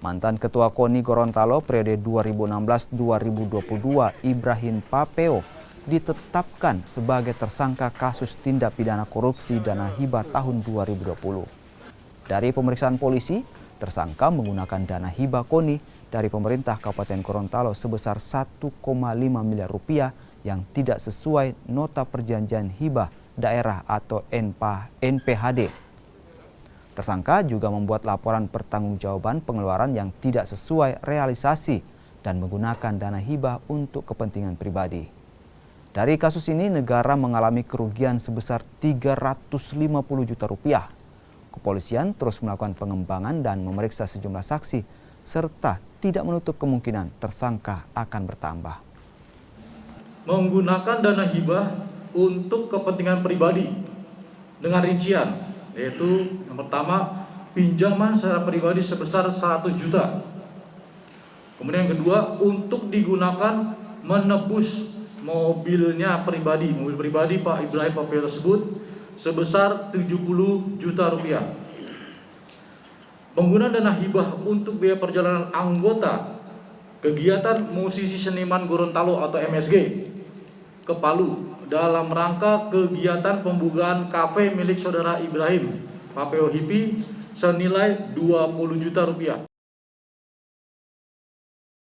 Mantan Ketua KONI Gorontalo periode 2016-2022 Ibrahim Papeo ditetapkan sebagai tersangka kasus tindak pidana korupsi dana hibah tahun 2020. Dari pemeriksaan polisi, tersangka menggunakan dana hibah KONI dari pemerintah Kabupaten Gorontalo sebesar 1,5 miliar rupiah yang tidak sesuai nota perjanjian hibah daerah atau NPHD. Tersangka juga membuat laporan pertanggungjawaban pengeluaran yang tidak sesuai realisasi dan menggunakan dana hibah untuk kepentingan pribadi. Dari kasus ini, negara mengalami kerugian sebesar 350 juta rupiah. Kepolisian terus melakukan pengembangan dan memeriksa sejumlah saksi, serta tidak menutup kemungkinan tersangka akan bertambah. Menggunakan dana hibah untuk kepentingan pribadi dengan rincian, yaitu yang pertama, pinjaman secara pribadi sebesar 100 juta. Kemudian yang kedua, untuk digunakan menebus mobilnya pribadi, mobil pribadi Pak Ibrahim Papeo tersebut sebesar 70 juta rupiah. Penggunaan dana hibah untuk biaya perjalanan anggota kegiatan musisi seniman Gorontalo atau MSG ke Palu dalam rangka kegiatan pembukaan kafe milik saudara Ibrahim Papeo Hipi senilai 20 juta rupiah.